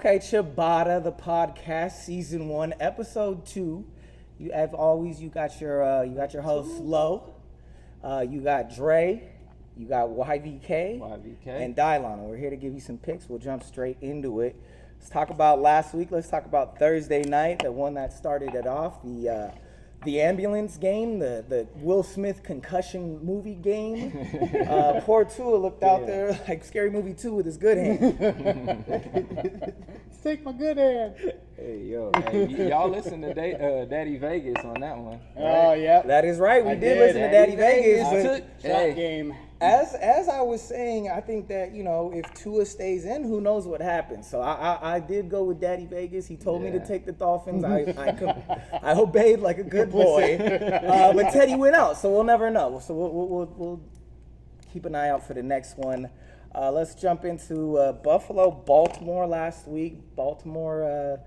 Okay, Ciabatta, the podcast, season 1, episode 2. You, as always, you got your host Lo, you got Dre, you got YVK, and Dylon. And we're here to give you some picks. We'll jump straight into it. Let's talk about last week. Let's talk about Thursday night, the one that started it off, the ambulance game, the Will Smith concussion movie game. Poor Tua looked out there like Scary Movie 2 with his good hand. Take my good hand. Hey, y'all listen to Daddy Vegas on that one. Right? Oh, yeah. That is right. We did listen to Daddy Vegas. Shot game. As I was saying, I think that, if Tua stays in, who knows what happens. So I did go with Daddy Vegas. He told me to take the Dolphins. I obeyed like a good boy. But Teddy went out, so we'll never know. So we'll keep an eye out for the next one. Let's jump into Buffalo, Baltimore last week. Baltimore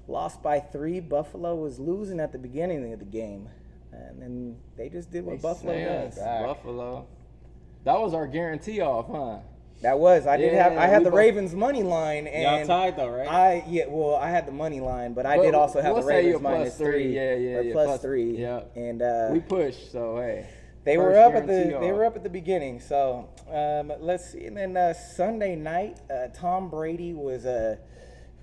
lost by 3. Buffalo was losing at the beginning of the game. And then they just did what Buffalo does. Buffalo. That was our guarantee off, huh? That was. I had the Ravens money line, and y'all tied though, right? I had the money line, but I did also have the Ravens minus 3. Yeah. Plus 3. Yeah. And we pushed, so hey. They were up at the beginning. So let's see. And then Sunday night, Tom Brady was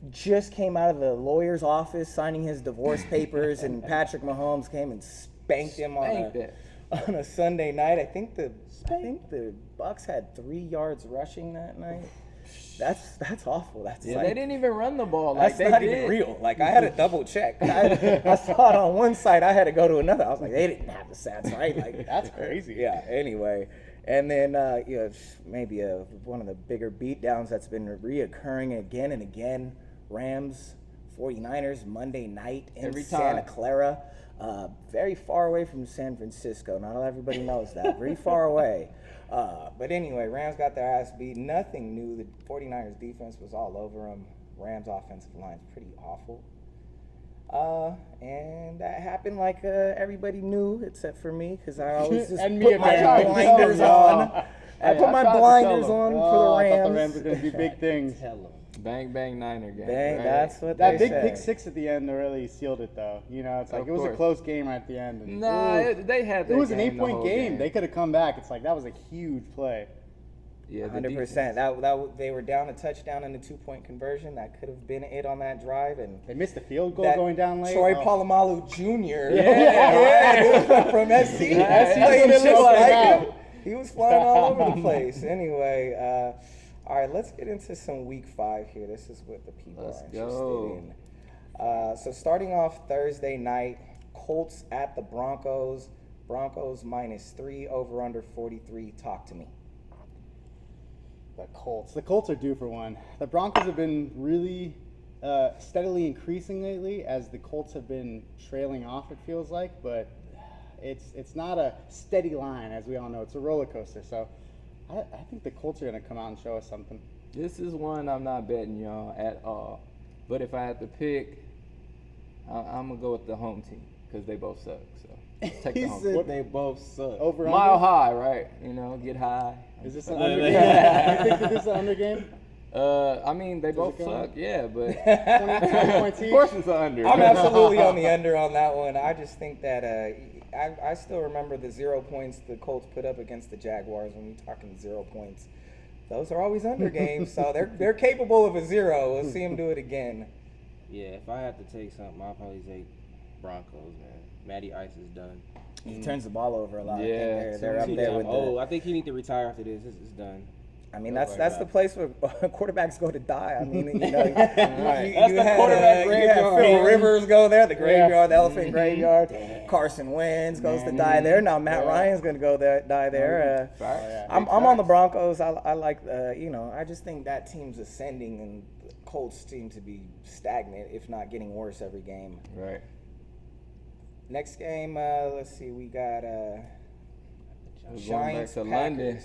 just came out of the lawyer's office signing his divorce papers, and Patrick Mahomes came and spanked him on a Sunday night. I think the Bucs had 3 yards rushing that night. That's awful. They didn't even run the ball. That's not even real. Like, I had to double check. I saw it on one site. I had to go to another. I was like, they didn't have the stats right. Like, that's crazy. Yeah. Anyway, and then maybe one of the bigger beatdowns that's been reoccurring again and again. Rams, 49ers Monday night in Santa Clara. Very far away from San Francisco. Not everybody knows that. Very far away. But anyway, Rams got their ass beat. Nothing new. The 49ers defense was all over them. Rams offensive line's pretty awful. And that happened like everybody knew, except for me, because I always just put my blinders on. I put my blinders on for the Rams. I thought the Rams were going to be big things. Bang, bang, Niner game. Bang, right? That's what that they big pick 6 at the end really sealed it, though. It's like it was a close game at the end. And, they had that. It was an game 8-point game. They could have come back. It's like that was a huge play. Yeah, 100%. That they were down a touchdown in the 2-point conversion. That could have been it on that drive, and they missed the field goal going down late. Troy Polamalu Jr. From SC. He was flying all over the place. Anyway. All right, let's get into some Week 5 here. This is what the people are interested in. So starting off Thursday night, Colts at the Broncos. Broncos minus 3, over under 43. Talk to me. The Colts are due for one. The Broncos have been really steadily increasing lately as the Colts have been trailing off, it feels like. But it's not a steady line, as we all know. It's a roller coaster. So I think the Colts are going to come out and show us something. This is one I'm not betting y'all at all. But if I had to pick, I'm going to go with the home team because they both suck. So take the home team. They both suck. Over Mile high, right? Get high. Is this an under game? You think that this is an under game? I mean, they both suck, yeah, but 20 points each. Of course it's an under. I'm absolutely on the under on that one. I just think that I still remember the 0 points the Colts put up against the Jaguars when we're talking 0 points. Those are always under games, so they're capable of a 0. We'll see them do it again. Yeah, if I had to take something, I'll probably take Broncos, man. Matty Ice is done. He turns the ball over a lot. Yeah, they're up there with I think he needs to retire after this. It's done. I mean, that's the place where quarterbacks go to die. I mean, you that's the quarterback graveyard. Phil Rivers go there, the graveyard, the elephant graveyard. Carson Wentz goes to die there. Now Matt Ryan's going to go there, die there. I'm on the Broncos. I like, I just think that team's ascending, and the Colts seem to be stagnant, if not getting worse every game. Right. Next game, let's see, we got Giants, back to Packers. London.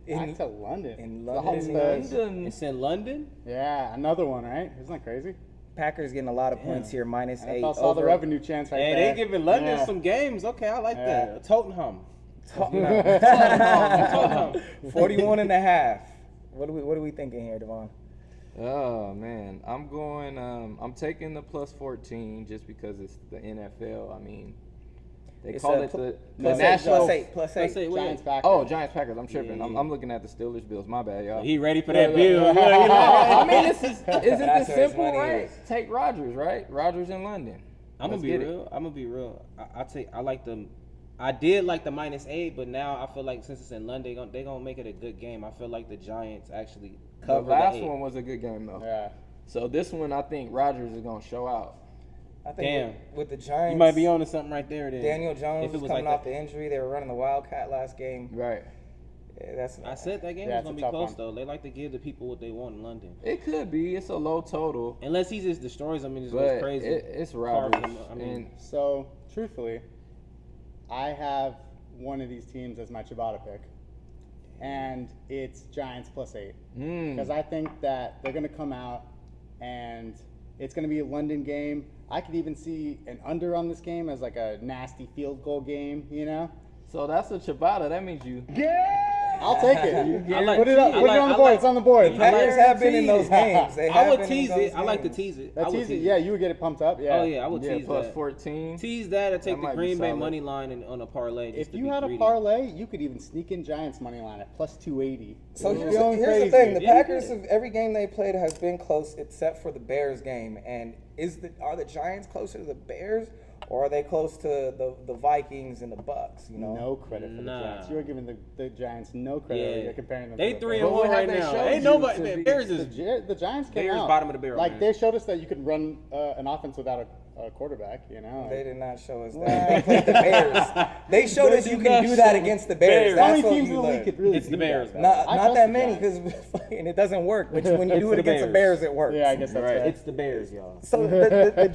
Back to London. In London. It's in London? Yeah, another one, right? Isn't that crazy? Packers getting a lot of points here, minus 8. I saw the revenue chance right there. They giving London some games. Okay, I like that. Tottenham. 41 and a half. What are we thinking here, Devon? Oh man, I'm going. I'm taking the plus 14 just because it's the NFL. I mean, they It's call a it the plus national. eight, plus eight. Giants back. Oh, Giants Packers. I'm tripping. Yeah. I'm looking at the Steelers Bills. My bad, y'all. He ready for that bill. Look, I mean, isn't That's this where his simple, money right? is. Take Rodgers, right? Rodgers in London. I'm Let's gonna be get it. real. I'm gonna be real. I like the. I did like the -8, but now I feel like since it's in London, they gonna make it a good game. I feel like the Giants actually The cover last 8. one was a good game though. Yeah. So this one, I think Rodgers is gonna show out. I think Damn. with the Giants, You might be on to something right there. Then Daniel Jones If it was was coming like off that. the injury. They were running the Wildcat last game. Right. Yeah, that's I said that game Yeah, was it's gonna a be tough close one. though. They like to give the people what they want in London, It could be. It's a low total, unless he just destroys them and just but goes crazy. it's Far Rodgers. from- I mean, And So, truthfully, I have one of these teams as my Ciabatta pick, and it's Giants +8 because I think that they're going to come out and it's going to be a London game. I could even see an under on this game as like a nasty field goal game, you know? so that's a Ciabatta. That means you. I'll take it. I like- Put it up. I Put like- it on the I board. like- It's on the board. The Packers have been in those games. They I have would been in tease those it. I like to games. tease it. I That's would easy. tease Yeah, it. you would get it pumped up. Yeah. Oh yeah, I would Yeah, tease plus that. 14. Tease that or take That the might be Green Bay solid. money line on a parlay. Just If to you be had a greedy. parlay, you could even sneak in Giants money line at +280. So It's here's going the crazy. thing: the Yeah, you Packers, did. have, every game they played has been close, except for the Bears game. And are the Giants closer to the Bears, or are they close to the Vikings and the Bucks? You know, No credit for the Nah. Giants. You are giving the Giants no credit. Yeah. You're comparing them. They to the 3 Bears. and But what 1 have right they now. showed Ain't you nobody. to Man, be- Bears The, is. the Giants came Bears out bottom of the barrel, Like man. they showed us that you could run an offense without a quarterback. You know. they did not show us that. They played the Bears. They showed us you did can not do that show against the Bears. Bears. How That's many what teams in you the league learned. could really It's do the Bears, that? though. I Not trust that the many Giants. because it doesn't work. But when you It's do it the against the Bears. Bears, it works. Yeah, I guess that's right. It's the Bears, y'all. So the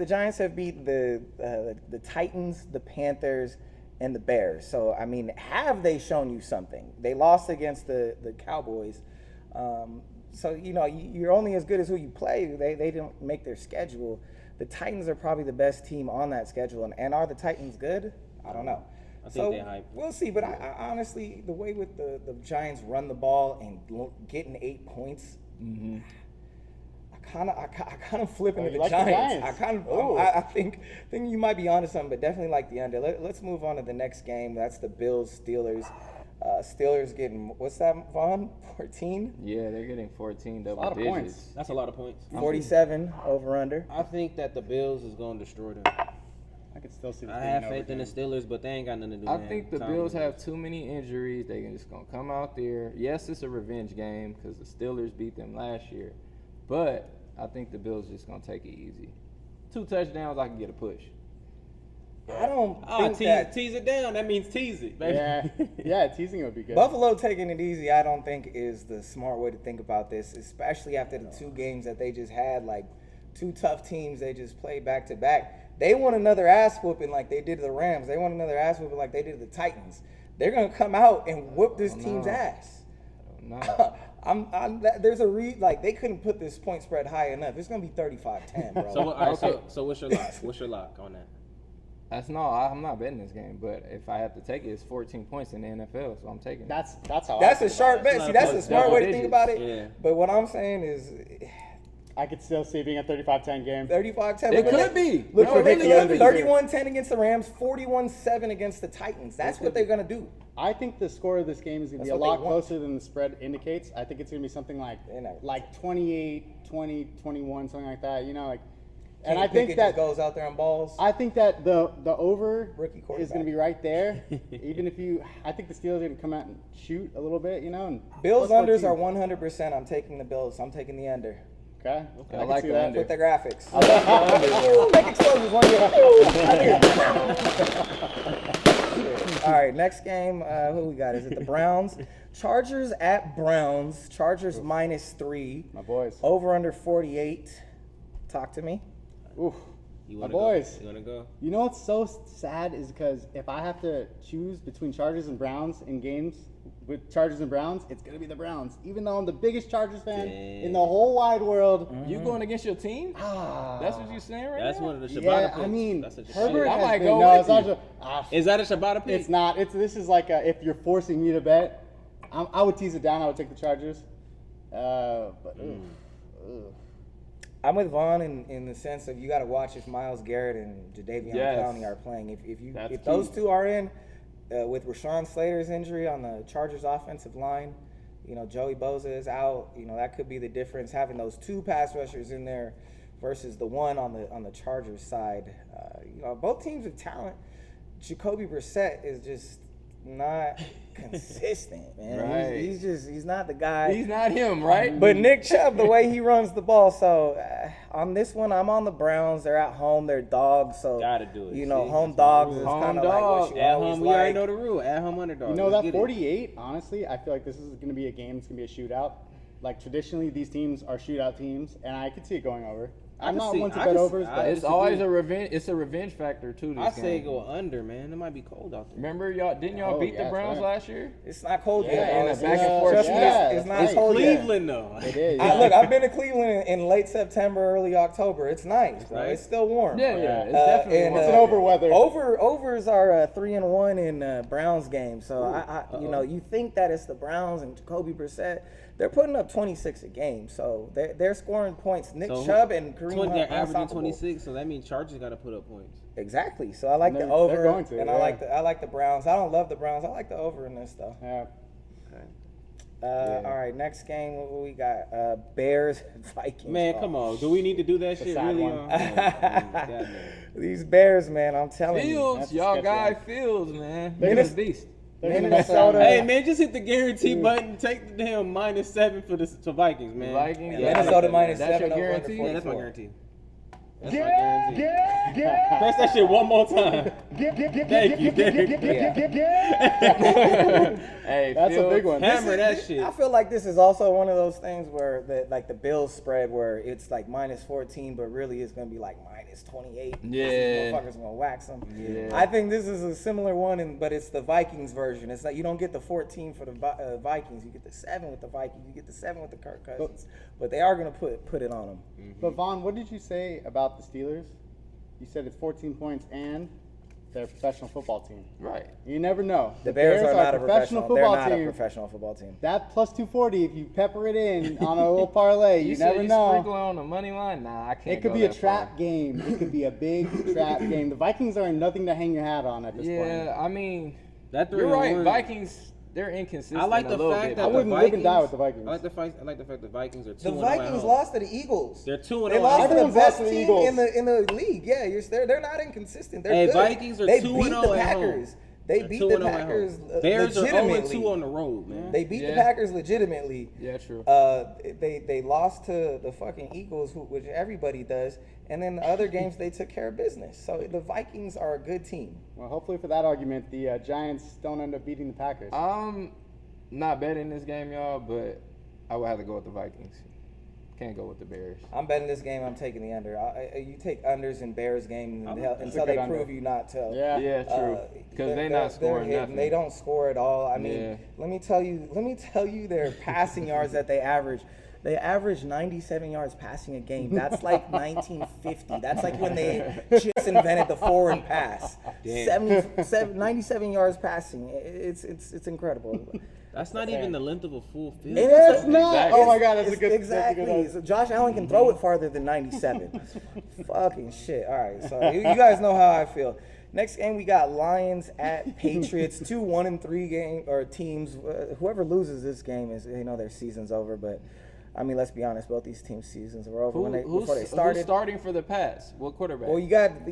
Giants have beat the Titans, the Panthers, and the Bears. So I mean, have they shown you something? They lost against the Cowboys. So you know you're only as good as who you play. They didn't make their schedule. The Titans are probably the best team on that schedule, and are the Titans good? I don't know. I think So they're hype. we'll see. But I honestly, the way with the Giants run the ball and getting 8 points. I kind of flip into you the like the Giants. Giants? I think you might be onto something, but definitely like the under. Let's move on to the next game. That's the Bills Steelers. Steelers getting what's that, Vaughn? 14? Yeah, they're getting 14 double lot of digits. points. That's a lot of points. 47 over under. I think that the Bills is going to destroy them. I could still see. This I being have an faith in the overtime. Steelers, but they ain't got nothing to do. I man. think the Tom Bills Brady. have too many injuries. They can just gonna come out there. Yes, it's a revenge game because the Steelers beat them last year, but I think the Bills just gonna take it easy. 2 touchdowns, I can get a push. I don't Oh, think tease it down. That means tease it, baby. Yeah, teasing would be good. Buffalo taking it easy, I don't think is the smart way to think about this, especially after the 2 games that they just had, like 2 tough teams they just played back to back. They want another ass whooping like they did the Rams. They want another ass whooping like they did the Titans. They're gonna come out and whoop this team's no. ass. No. There's a like they couldn't put this point spread high enough. It's gonna be 35-10, bro. So, all right, Okay. so what's your lock? What's your lock on that? I'm not betting this game, but if I have to take it, it's 14 points in the NFL, so I'm taking it. That's how. That's I a feel sharp about it. bet. See, that's a smart double way to think digits. about it. Yeah. But what I'm saying is I could still see it being a 35-10 game. 35-10. It Look could at be. Look No, for it really Nick could be. 31-10 against the Rams, 41-7 against the Titans. That's what they're gonna do. I think the score of this game is going to be a That's what lot they want. closer than the spread indicates. I think it's going to be something like They're not- 28, 20, 21, something like that. You know, like. And Kenny I think Pickett that just goes out there and balls. I think that the over Rookie is quarterback. going to be right there. Even if I think the Steelers are going to come out and shoot a little bit. You know, and Bills plus unders 14. are 100%. I'm taking the Bills. I'm taking the under. Okay. I can like see the that. under. With the graphics. I like the under. Ooh, make explosions one year. All right, next game. Who we got? Is it the Browns? Chargers at Browns. Chargers -3. My boys. Over under 48. Talk to me. Oof. You My wanna boys. Go? You wanna go? You know what's so sad is because if I have to choose between Chargers and Browns in games with Chargers and Browns, it's gonna be the Browns. Even though I'm the biggest Chargers fan in the whole wide world. You going against your team? Ah, That's what you're saying right That's now? one of the Ciabatta yeah, picks. I mean, That's a Ciabatta Herbert I has might been, go no, with it's not you. Is that a Ciabatta pick? It's not. This is like if you're forcing me to bet. I would tease it down. I would take the Chargers. But I'm with Vaughn in the sense of you got to watch if Myles Garrett and Jadeveon Yes. Clowney are playing. That's If key. those two are in, with Rashawn Slater's injury on the Chargers offensive line, Joey Bosa is out. That could be the difference, having those two pass rushers in there versus the one on the Chargers side. Both teams have talent. Jacoby Brissett is just not consistent, man. Right. He's not the guy. He's not him, right? But Nick Chubb, the way he runs the ball. So on this one, I'm on the Browns. They're at home. They're dogs. So Gotta do it. See? home dogs is Home kind of like what dog. you At always home, we already like. know the rule. At home underdog. You know, Let's that get it. 48, honestly, I feel like this is going to be a game that's going to be a shootout. Like, traditionally, these teams are shootout teams, and I could see it going over. I'm can not see- one to I bet can- overs, I- but It's always a revenge. It's a revenge factor too. This I say game. go under, man. It might be cold out there. Remember didn't y'all Oh, beat yeah, the that's Browns right. last year? It's not cold Yeah, yet. and bro. a back and forth Trust me, yeah, it's not it's cold yet. Cleveland though. it is. Look, I've been to Cleveland in late September, early October. It's nice, bro. nice. It's still warm. Yeah, it's definitely and, warm. It's an over weather. Overs are 3-1 in Browns games. So you think that it's the Browns and Jacoby Brissett. They're putting up 26 a game, so they're scoring points. Nick So Chubb and Kareem 20, Hunt they're are averaging unstoppable. 26, so that means Chargers got to put up points. Exactly. So I like the They're over, going to, and yeah. I like the Browns. I don't love the Browns. I like the over in this though. Yeah. Okay. All right, next game what we got? Bears Vikings. Man, come on. Do we need to do that It's a shit sad really? one. Goddamn. These Bears, man, I'm telling you. Fields, That's a y'all sketchy guy one. Fields, man. They're He's a gonna- beast. They're gonna Minnesota. Hey man, just hit the guarantee button. Take the damn -7 for the Vikings, man. Vikings, Yeah, Minnesota minus That's 7 your over under guarantee? Yeah, that's my 44. guarantee. That's my guarantee. Press that shit one more time. Thank you. Hey, That's a Fields, big one. Hammer that shit. I feel like this is also one of those things where the Bills spread where it's like -14, but really it's gonna be like -28. Yeah. These motherfuckers gonna wax them. Yeah. I think this is a similar one, but it's the Vikings version. It's like you don't get the 14 for the Vikings, you get the 7 with the Vikings, you get the 7 with the Kirk Cousins, but they are gonna put it on them. But Vaughn, what did you say about the Steelers? You said it's 14 points and they're a professional football team. Right. You never know. The Bears are not a professional. They're football not a team. professional football team. That plus 240, if you pepper it in on a little parlay, you said never you know. sprinkle on the money line? Nah, I can't. It could go be a that trap far. game. It could be a big trap game. The Vikings are nothing to hang your hat on at this Yeah, point. I mean, That you're right. 3-1. Vikings, they're inconsistent. I like a the little fact bit, that I but- wouldn't live and die with the Vikings. I like the fact the Vikings are 2-0 The at Vikings home. lost to the Eagles. They're 2-0 They at lost home. to the Everyone's best lost to the team Eagles. in the league. Yeah, they're not inconsistent. They're Hey, good. Vikings are they 2-0 beat the at home. Packers. They They're beat 2-0 the at home. Packers Bears are legitimately. 0-2 on the road, man. They beat the Yeah. Packers legitimately. Yeah, true. They lost to the fucking Eagles, which everybody does, and then the other games they took care of business. So the Vikings are a good team. Well, hopefully for that argument, the Giants don't end up beating the Packers. I'm not betting this game, y'all, but I would have to go with the Vikings. Can't go with the Bears. I'm betting this game. I'm taking the under. You take unders in Bears game until That's a they good under. prove you not to. Yeah. Yeah, true. Because they're not scoring hitting. nothing. They don't score at all. I mean, Yeah. let me tell you their passing yards that they average. They average 97 yards passing a game. That's like 1950. That's like when they just invented the forward pass. 97 yards passing. It's incredible. That's not even the length of a full field. It It's is. not. Exactly. Oh my God, that's a It's good. exactly. That's a good So Josh Allen can throw it farther than 97. Fucking shit. All right, so you guys know how I feel. Next game we got Lions at Patriots. 2 1-3 game or teams. Whoever loses this game is their season's over. But I mean, let's be honest. Both these teams' seasons were over before they started. Who's starting for the Pats? What quarterback? Well,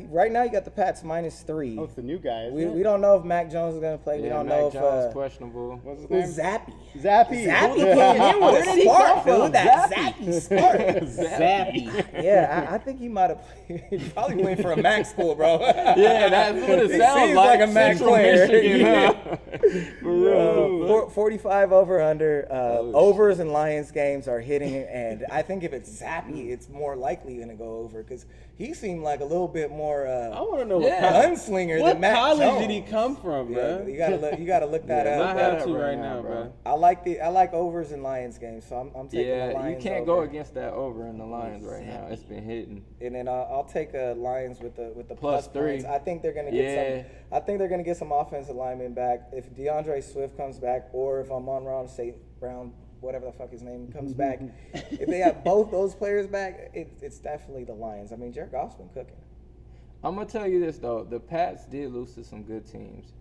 right now you got the Pats -3. Oh, it's the new guy. We don't know if Mac Jones is gonna play. We don't know Mac if Jones questionable. What's his who's name? Zappy. Zappy. Zappy Yeah. came in with a spark, dude. That Zappy spark. Zappy. Yeah, I think he might have played. He probably played for a Mac school, bro. Yeah, that's what it He sounds seems like. like a Mac Central player. Michigan, Yeah. huh? For real. 45 over under. Oh, Overs and Lions games are hitting, and I think if it's Zappy, it's more likely going to go over because he seemed like a little bit more I want to know Yeah. gunslinger what than Mac college Jones. did he come from, Yeah, bro? you gotta look that Yeah, I up. have that to right right now, now, bro. bro. I like overs and Lions games, so I'm taking the Yeah, you Lions. can't over. go against that over in the Lions right now. It's been hitting. And then I'll take Lions with the Plus plus points. 3. I think they're gonna get Yeah. I think they're gonna get some offensive linemen back if DeAndre Swift comes back, or if Amon-Ra St. Brown whatever the fuck his name, comes back, if they have both those players back, it's definitely the Lions. I mean, Jared Goff's been cooking. I'm gonna tell you this though, the Pats did lose to some good teams.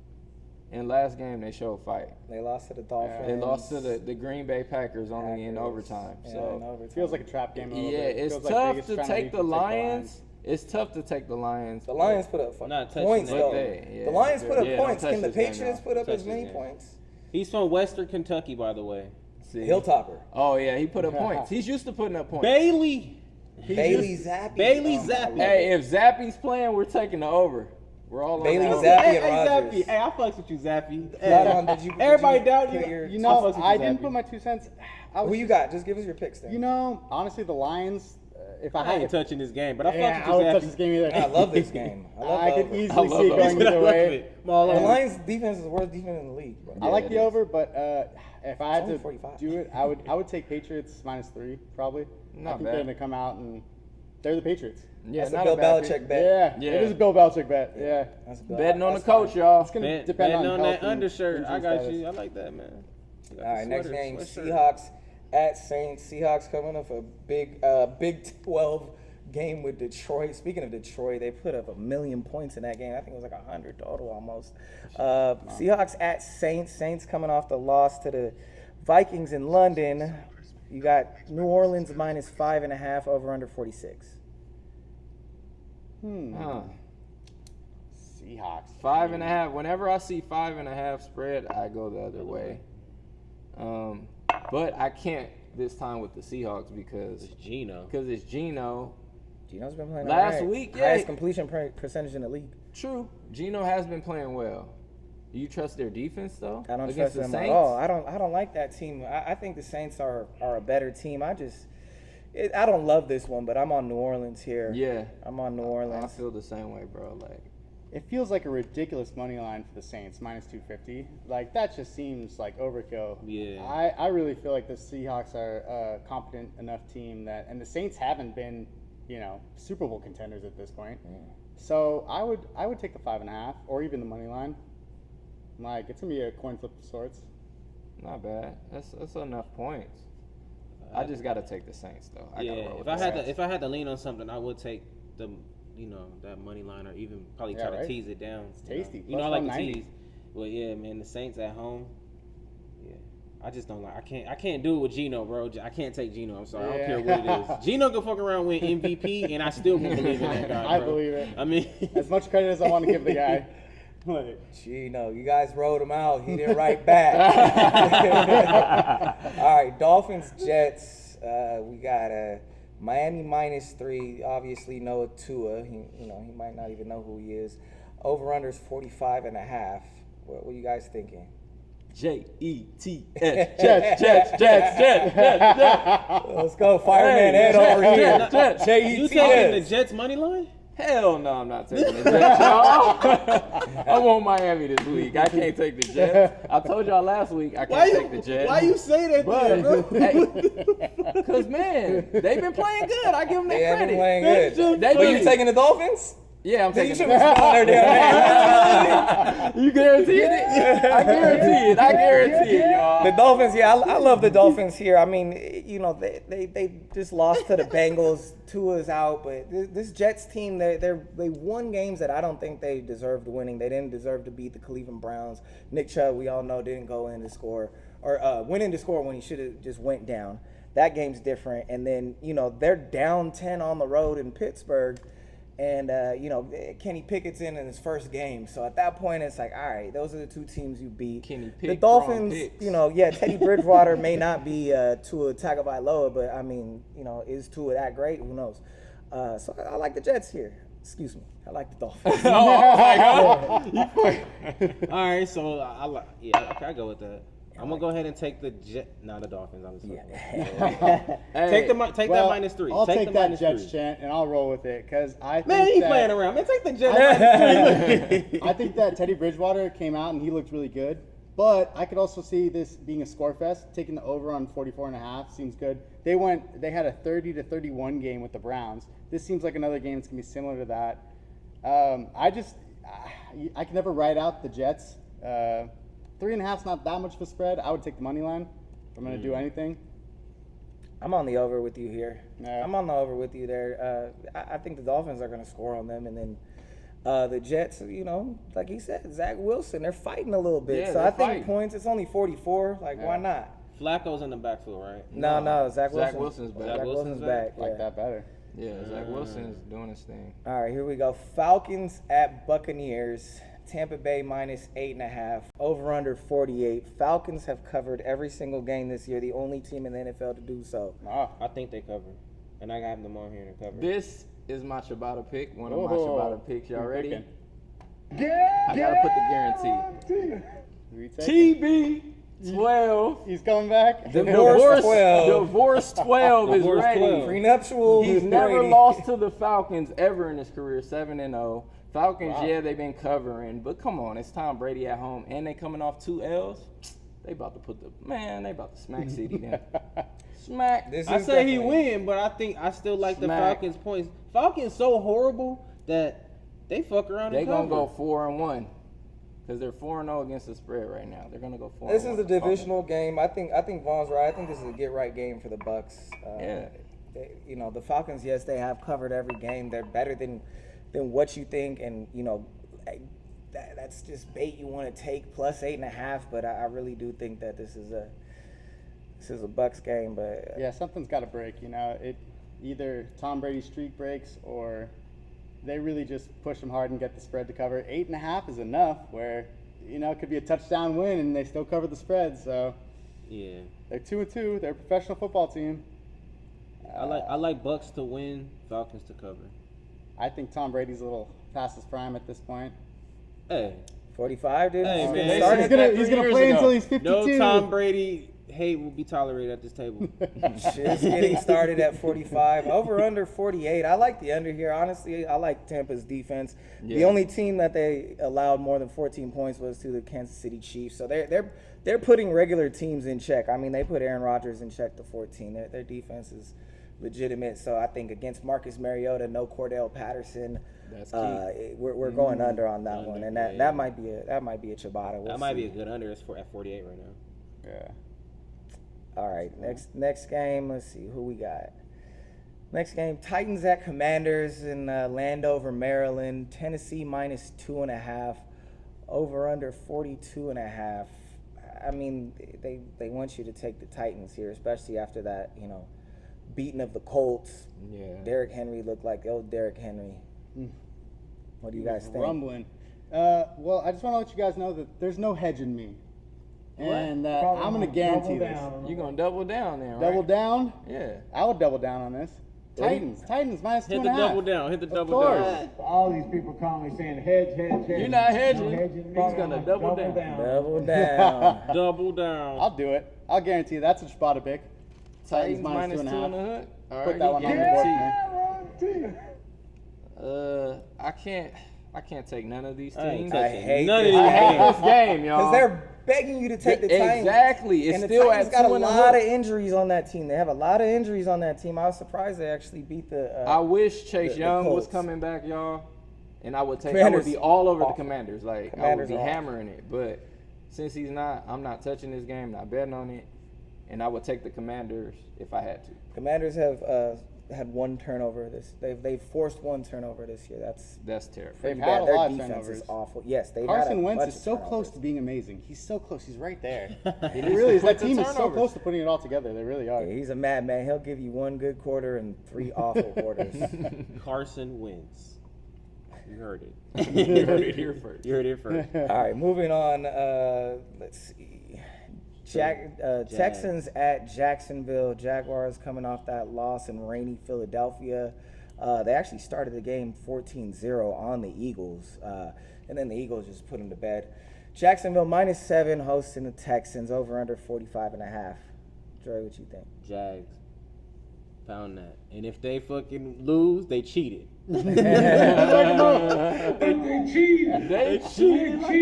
In last game, they showed fight. They lost to the Dolphins. They lost to the Green Bay Packers only in overtime. Yeah, So in overtime. Feels like a trap game. A little yeah, bit. it's Feels like tough Vegas to trying take beat the the Lions. It's tough to take the Lions. The Lions put up Not touching points, that though. game. The Lions put up Yeah, don't points. touch Can the this game, Patriots though. put up Touch as this many game. points? He's from Western Kentucky, by the way. See? Hilltopper. Oh yeah, he put up points. He's used to putting up points. Bailey. Bailey Zappi. Bailey Oh, I Zappi. love Hey, it. if Zappy's playing, we're taking the over. We're all on Bailey the over. Zappi Hey, and hey, Rodgers. Zappy. Hey, I fucks with you, Zappy. Dylon, did you Everybody doubt put you. your- You I know, fucks with you, I didn't Zappy. put my 2 cents. Who you got? Just give us your picks then. You know, honestly, the Lions. If I I had ain't touching this game, but I yeah, fuck I with would you, touch this Zappy. game either. I love this game. I love I the could over. easily love see it the going over. either I love way. it. I'm all The over it. Lions defense is the worst defense in the league, bro. I like it the is. over, but if I had only to 45. do it, I would take Patriots -3 probably. Not I think bad. they're gonna come out and they're the Patriots. Yeah, That's a not Bill bad Belichick pick. bet. Yeah, Yeah. it is a Bill Belichick bet. Yeah, That's Bill. Betting on the That's coach, fine. y'all. it's gonna Bet, depend betting on on that health and undershirt. I injury got status. you. I like that, man. You got All right, the next sweater, game: sweatshirt. Seahawks at Saints. Seahawks coming off a Big 12 game with Detroit. Speaking of Detroit, they put up 1,000,000 points in that game. I think it was like 100 total almost. Seahawks at Saints. Saints coming off the loss to the Vikings in London. You got New Orleans -5.5 over under 46. Huh. Seahawks 5.5. Whenever I see 5.5 spread, I go the other way. But I can't this time with the Seahawks because It's Gino. it's Gino. Gino's been playing Last all right. week, yeah. Highest completion percentage in the league. True, Gino has been playing well. Do you trust their defense though? I don't against trust the them Saints? at all. I don't like that team. I think the Saints are a better team. I don't love this one, but I'm on New Orleans here. Yeah, I'm on New I Orleans. feel the same way, bro. Like, It feels like a ridiculous money line for the Saints, -250. Like that just seems like overkill. Yeah. I really feel like the Seahawks are a competent enough team that, and the Saints haven't been, Super Bowl contenders at this point. So I would take the 5.5 or even the money line. Like it's gonna be a coin flip of sorts. not bad. That's enough points. I just gotta take the Saints though. I gotta Yeah, roll with if I the had Saints. to, if I had to lean on something, I would take the, that money line, or even probably Yeah, try to right? tease it down. It's tasty. You know, I like to 190. tease. Well, yeah, man, the Saints at home. Yeah, I just don't like. I can't do it with Gino, bro. I can't take Gino. I'm sorry. I don't care what it is. Gino can fuck around with MVP, and I still won't believe in that guy. I bro. believe it. I mean, As much credit as I want to give the guy. Like, Gino, you guys wrote him out. He didn't write back. All right, Dolphins, Jets. We got Miami -3. Obviously, no Tua. He might not even know who he is. Over unders 45.5. What are you guys thinking? Jets. Jets. Let's go, Fireman Hey, Ed over here. Jets. you taking the J-E-T-S. Jets money line? Hell no, I'm not taking the Jets, y'all. I'm on Miami this week. I can't take the Jets. I told y'all last week I can't take the Jets. Why you say that, then, bro? Because, man, they've been playing good. I give them that They have credit. been playing good. They But you been- taking the Dolphins? Yeah, I'm Then you taking should the have spawned there. You guarantee it? I guarantee it. I guarantee it, y'all. The Dolphins, yeah, I love the Dolphins here. I mean, they just lost to the Bengals. Tua's out, but this Jets team, they won games that I don't think they deserved winning. They didn't deserve to beat the Cleveland Browns. Nick Chubb, we all know, didn't go in to score or went in to score when he should have just went down. That game's different. And then they're down 10 on the road in Pittsburgh. And, Kenny Pickett's in his first game. So at that point, it's like, all right, those are the two teams you beat. Kenny The Pickett, Dolphins, wrong picks. Teddy Bridgewater may not be Tua Tagovailoa, but, I mean, is Tua that great? Who knows? So I like the Jets here. Excuse me. I like the Dolphins. All right, so I go with that. I'm gonna go ahead and take the the Dolphins. I'm just Hey, take that -3. I'll take the that -3. Jets chant and I'll roll with it because I think Man, he that, playing around. Man, take the Jets -3. I think that Teddy Bridgewater came out and he looked really good. But I could also see this being a score fest. Taking the over on 44.5 seems good. They had a 30-31 game with the Browns. This seems like another game that's gonna be similar to that. I can never write out the Jets. 3.5's not that much of a spread. I would take the money line. I'm going to do anything. I'm on the over with you here. Yeah. I'm on the over with you there. I think the Dolphins are going to score on them, and then the Jets, like he said, Zach Wilson, they're fighting a little bit. Yeah, So I they're think fighting. points, it's only 44. Like, why not? Flacco's in the backfield, right? No, Zach Wilson. Zach Wilson's back. Zach Wilson's back. I like yeah. that better. Yeah, Zach Wilson's doing his thing. All right, here we go. Falcons at Buccaneers. Tampa Bay minus 8.5. Over under 48. Falcons have covered every single game this year. The only team in the NFL to do so. Ah, I think they cover. And I got them on here to cover. This is my Ciabatta pick. One of my Oh, Ciabatta picks. Y'all you're ready? picking. I gotta put the guarantee. Who you taking? TB12. He's coming back. Divorce 12. Divorce 12 is Divorce ready. 12. Prenuptial. He's with never Brady. lost to the Falcons ever in his career, 7-0. Falcons, Wow. yeah, they've been covering, but come on, it's Tom Brady at home, and they coming off 2 L's. They about to smack City then. Smack. This I is say he definitely- win, but I still like the Smack. Falcons points. Falcons so horrible that they fuck around They and gonna cover. go 4-1 because they're 4-0 against the spread right now. They're gonna go 4-1. This is a divisional game. I think Vaughn's right. I think this is a get right game for the Bucks. Yeah. The Falcons, yes, they have covered every game. They're better than what you think, and that's just bait you want to take plus 8.5. But I really do think that this is a Bucks game. But Yeah, something's got to break. It either Tom Brady's streak breaks or they really just push them hard and get the spread to cover. 8.5 is enough. Where it could be a touchdown win and they still cover the spread. So Yeah. they're 2-2. They're a professional football team. I like Bucks to win, Falcons to cover. I think Tom Brady's a little past his prime at this point. Hey, 45, dude. Hey, He's man. getting He's started. He's gonna play until he's 52. no Tom Brady hate will be tolerated at this table. Just getting started at 45. Over under 48. I like the under here. Honestly, I like Tampa's defense. The Yeah. only team that they allowed more than 14 points was to the Kansas City Chiefs. So they're putting regular teams in check. I mean, they put Aaron Rodgers in check to 14. Their defense is legitimate. So I think against Marcus Mariota, no Cordell Patterson, That's key. we're going under on that Under, one, and yeah. that might be a Ciabatta. We'll That might be see. a good under. It's at 48 right now. Yeah. All right, next game. Let's see who we got. Next game: Titans at Commanders in Landover, Maryland. Tennessee minus 2.5. Over under 42.5. I mean, they want you to take the Titans here, especially after that beating of the Colts. Yeah. Derrick Henry looked like old Derrick Henry. What do you guys think? Rumbling. Well, I just want to let you guys know that there's no hedging me. And I'm going to guarantee this. You're gonna double down then, right? Double down? Yeah. I would double down on this. Titans minus 2.5. Hit the double down. Hit the double course. down. All these people calling me saying hedge. You're not hedging. No hedging. He's gonna double down. Double down. Double down. I'll do it. I'll guarantee you that's a Ciabatta pick. Titans minus 2.5. 2 on the hook. All Put right, that one you on the guarantee. board, man. I can't take none of these I ain't teams. I touching hate none this. of I these hate games. this game, y'all. Because they're begging you to take the Titans. Exactly. It's and the still Titans at got 2 a and a lot hook. of injuries on that team. They have a lot of injuries on that team. I was surprised they actually beat the. I wish Chase the Young was Colts. coming back, y'all, and I would Commanders be all over the awful. Commanders. Like Commanders I would are be awful. hammering it. But since he's not, I'm not touching this game. Not betting on it, and I would take the Commanders if I had to. Commanders have had one turnover. They've forced one turnover this year. That's terrible. They've pretty had bad. a Their lot of defense turnovers. is awful. Yes, they've had Carson a Wentz bunch is of so turnovers. close to being amazing. He's so close. He's right there. He He really is. That Put the team is so turnovers. close to putting it all together. They really are. Yeah, he's a madman. He'll give you one good quarter and 3 awful quarters. Carson wins. You heard it. You heard it here first. You heard it first. All right, moving on. Let's see. Texans at Jacksonville. Jaguars coming off that loss in rainy Philadelphia. They actually started the game 14-0 on the Eagles, and then the Eagles just put them to bed. Jacksonville minus 7 hosting the Texans. Over under 45.5. Dre, what you think? Jags. Found that. And if they fucking lose, they cheated. They cheated. They Cheated like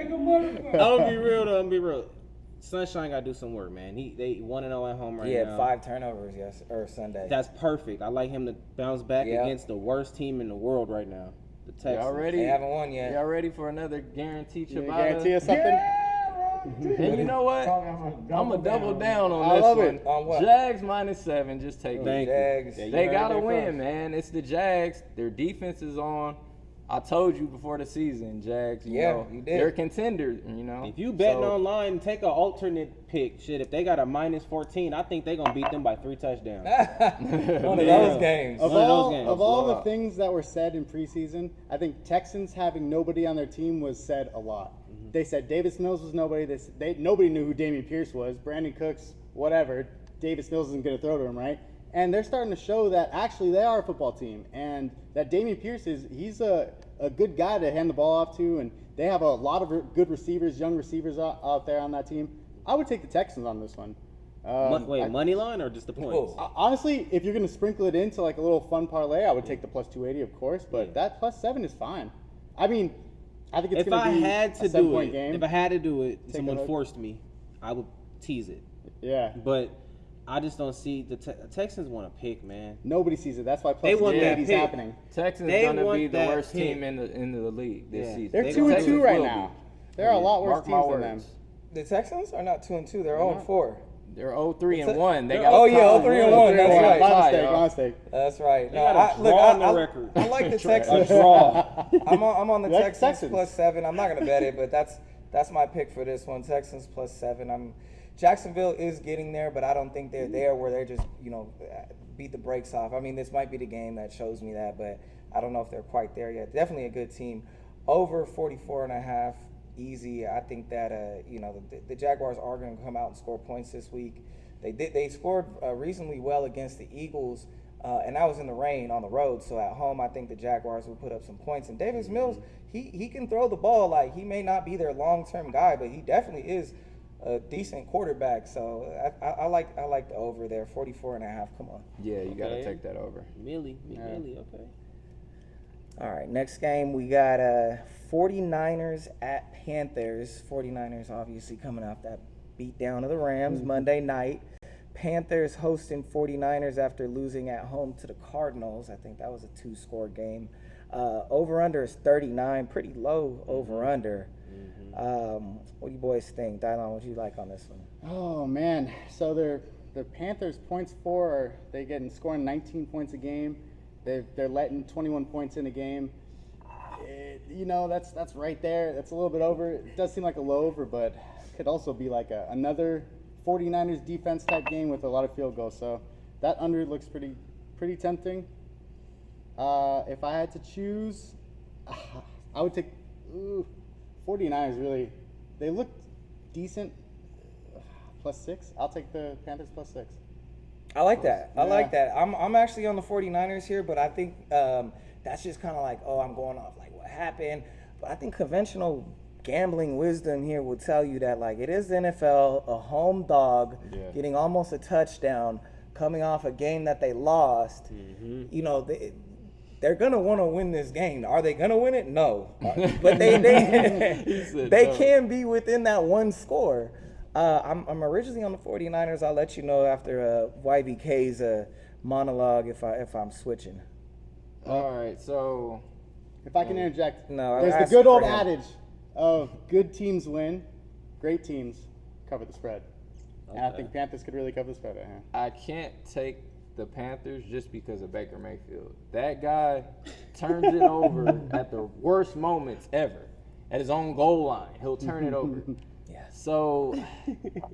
a motherfucker. I'm gonna be real though. I'm gonna be real. Sunshine gotta do some work, man. They 1-0 at home right He had now. 5 turnovers Sunday. That's perfect. I like him to bounce back Yeah. against the worst team in the world right now, the Texans. Y'all ready? They haven't won yet. Y'all ready for another guaranteed You Ciabatta? guarantee us something? And you know what? I'm gonna double down on I this love one. it. On what? Jags -7. Just take Thank it. you. Jags. Yeah, you They heard gotta it win, first. man. It's the Jags. Their defense is on. I told you before the season, Jags. You Yeah, know, you did. they're contenders. You know, If you betting So, online, take an alternate pick. Shit, if they got a -14, I think they're gonna beat them by 3 touchdowns. One of Yeah. those games. Of One of those all, games. of all the Blowout. things that were said in preseason, I think Texans having nobody on their team was said a lot. They said Davis Mills was nobody. Nobody knew who Damian Pierce was. Brandon Cooks, whatever. Davis Mills isn't going to throw to him, right? And they're starting to show that actually they are a football team, and that Damian Pierce he's a good guy to hand the ball off to, and they have a lot of good receivers, young receivers out there on that team. I would take the Texans on this one. Money line or just the points? Honestly, if you're going to sprinkle it into like a little fun parlay, I would take the plus 280, of course, but Yeah. that plus 7 is fine. I mean, I think it's If going I to be had a to do 7-point it, game. if I had to do it, Take someone a look. forced me, I would tease it. Yeah. But I just don't see the Texans want to pick, man. Nobody sees it. That's why plus They want that 280 is pick. happening. Texans They gonna want be the that worst pick. team in the league this Yeah. season. They're They 2 and Texans 2 right will now. be. There are a lot worse Mark my teams than them. words. The Texans are not 2 and 2. They're 0 and 4. They're 0-3-1. They they're- got oh, a yeah, tie. 0-3-1. That's right. My Tie, mistake. y'all. My mistake. That's right. They got a draw on the record. I like the A Texans. draw. I'm on the You like the Texans Texans? plus 7. I'm not gonna bet it, but that's my pick for this one. Texans plus 7. Jacksonville is getting there, but I don't think they're there where they're just beat the brakes off. I mean, this might be the game that shows me that, but I don't know if they're quite there yet. Definitely a good team. Over 44.5, easy. I think that the Jaguars are going to come out and score points this week. They scored reasonably well against the Eagles, and that was in the rain on the road. So at home, I think the Jaguars will put up some points. And Davis Mills, he can throw the ball. Like, he may not be their long-term guy, but he definitely is a decent quarterback. So I like the over there, 44.5. Come on. Yeah, you gotta Okay. take that over. Millie, okay. All right, next game we got 49ers at Panthers. 49ers obviously coming off that beat down of the Rams Monday night. Panthers hosting 49ers after losing at home to the Cardinals. I think that was a 2-score game. Over-under is 39, pretty low over-under. What do you boys think? Dylon, what do you like on this one? Oh man, so the Panthers points for they getting scoring 19 points a game. They're letting 21 points in a game. That's right there. That's a little bit over. It does seem like a low over, but it could also be like another 49ers defense type game with a lot of field goals. So that under looks pretty tempting. If I had to choose, I would take 49ers. Really, they look decent. Plus 6. I'll take the Panthers plus 6. I like that. I Yeah. like that. I'm actually on the 49ers here, but I think that's just kind of like, I'm going off like what happened. But I think conventional gambling wisdom here will tell you that like it is the NFL, a home dog getting almost a touchdown, coming off a game that they lost. They're gonna want to win this game. Are they gonna win it? No, but they can be within that one score. I'm originally on the 49ers. I'll let you know after YVK's monologue if I'm switching. All right, so If I can interject, No, there's I the asked good old for him. adage of good teams win, great teams cover the spread. And I think Panthers could really cover the spread right here. I can't take the Panthers just because of Baker Mayfield. That guy turns it over at the worst moments ever. At his own goal line, he'll turn it over. Yeah. So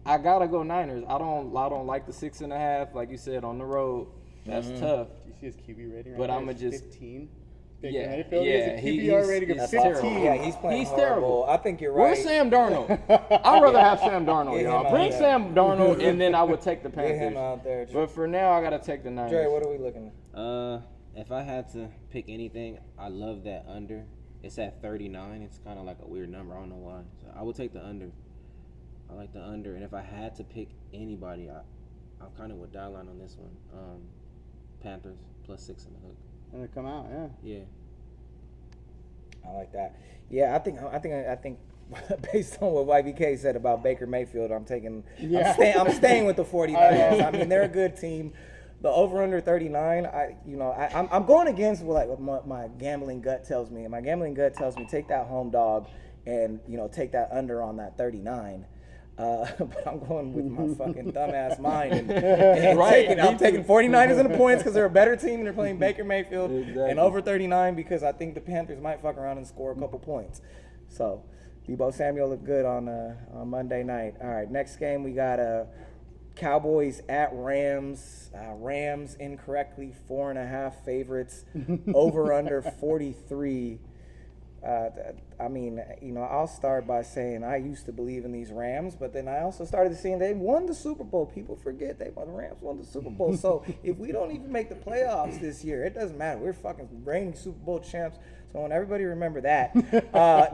I gotta go Niners. I don't like the 6.5, like you said, on the road. That's tough. Do you see his QB rating right But there? I'ma It's just- 15. Baker Yeah, Mayfield, yeah, he has a he's- QBR rating of that's 15. terrible. Yeah, he's playing He's horrible. terrible. I think you're right. Where's Sam Darnold? I'd rather have Sam Darnold, Get him y'all. out Bring there. Sam Darnold, and then I would take the Get him Panthers. out there. But for now, I gotta take the Niners. Dre, what are we looking at? If I had to pick anything, I love that under. It's at 39. It's kind of like a weird number. I don't know why. So I would take the under. I like the under. And if I had to pick anybody, I'm kind of with Dylon on this one. Panthers plus 6 in the hook. Gonna come out, yeah. Yeah. I like that. Yeah, I think based on what YBK said about Baker Mayfield, I'm I'm staying with the 49ers. I mean, they're a good team. The over/under 39. I'm going against what my gambling gut tells me. And my gambling gut tells me take that home dog and take that under on that 39. But I'm going with my fucking dumbass mind. I'm taking 49ers in the points because they're a better team and they're playing Baker Mayfield. Exactly. And over 39 because I think the Panthers might fuck around and score a couple points. So, Deebo Samuel looked good on Monday night. All right, next game we got Cowboys at Rams. Rams incorrectly 4.5 favorites. Over under 43. I mean, I'll start by saying I used to believe in these Rams, but then I also started seeing they won the Super Bowl. People forget the Rams won the Super Bowl. So if we don't even make the playoffs this year, it doesn't matter. We're fucking reigning Super Bowl champs. So I want everybody to remember that.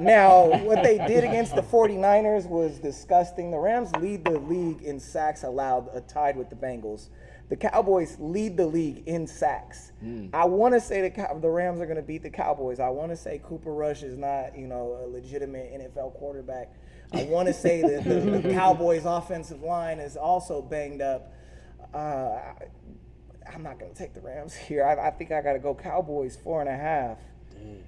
Now, what they did against the 49ers was disgusting. The Rams lead the league in sacks allowed, tied with the Bengals. The Cowboys lead the league in sacks. I want to say the Rams are going to beat the Cowboys. I want to say Cooper Rush is not, a legitimate NFL quarterback. I want to say that the Cowboys' offensive line is also banged up. I'm not going to take the Rams here. I think I got to go Cowboys 4.5.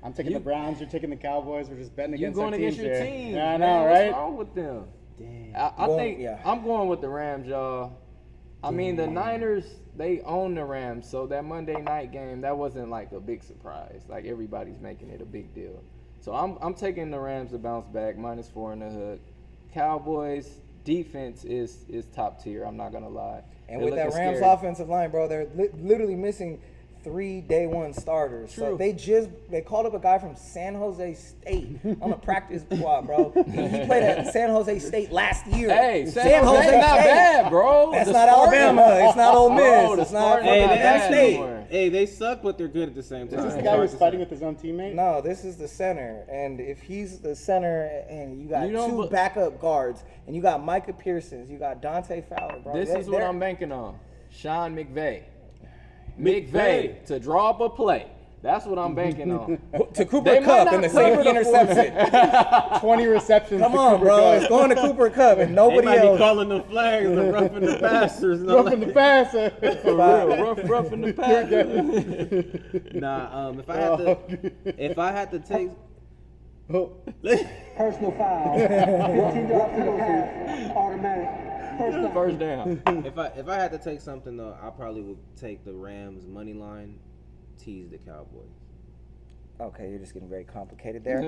I'm taking the Browns. You're taking the Cowboys. We're just betting against our teams. teams You're going against your here. team. Yeah, I man. know, right? What's wrong with them? Damn. I think I'm going with the Rams, y'all. I mean, the Niners, they own the Rams, so that Monday night game, that wasn't like a big surprise. Like, everybody's making it a big deal. So I'm taking the Rams to bounce back, -4 in the hook. Cowboys defense is top tier, I'm not going to lie. And They're with that looking Rams scary. offensive line, bro, they're literally missing 3 day one starters. True. So they called up a guy from San Jose State on the practice squad, bro. He played at San Jose State last year. Hey, San Jose's not bad, bro. That's The not Spartans- Alabama. It's not Ole Miss. Bro, the It's not Spartans fucking not Penn bad State. anymore. Hey, they suck, but they're good at the same time. Is this the guy who's fighting with his own teammate? No, this is the center. And if he's the center and you got You know, two but- backup guards and you got Micah Pearsons, you got Dante Fowler, bro. This is what They're- I'm banking on. Sean McVay. McVay to draw up a play. That's what I'm banking on. to Cooper They might Kupp not and the cover safety the interception. 20 receptions. Come to on, Cooper bro. Kupp. It's going to Cooper Kupp and They nobody might be else. calling the flags the roughing the passers. Roughing the passer. For real, rough in the pass. Nah, if I had to take, Oh. Personal foul. 15 yards to the pass. Automatic. First down. if I had to take something though, I probably would take the Rams money line, tease the Cowboys. Okay, you're just getting very complicated there.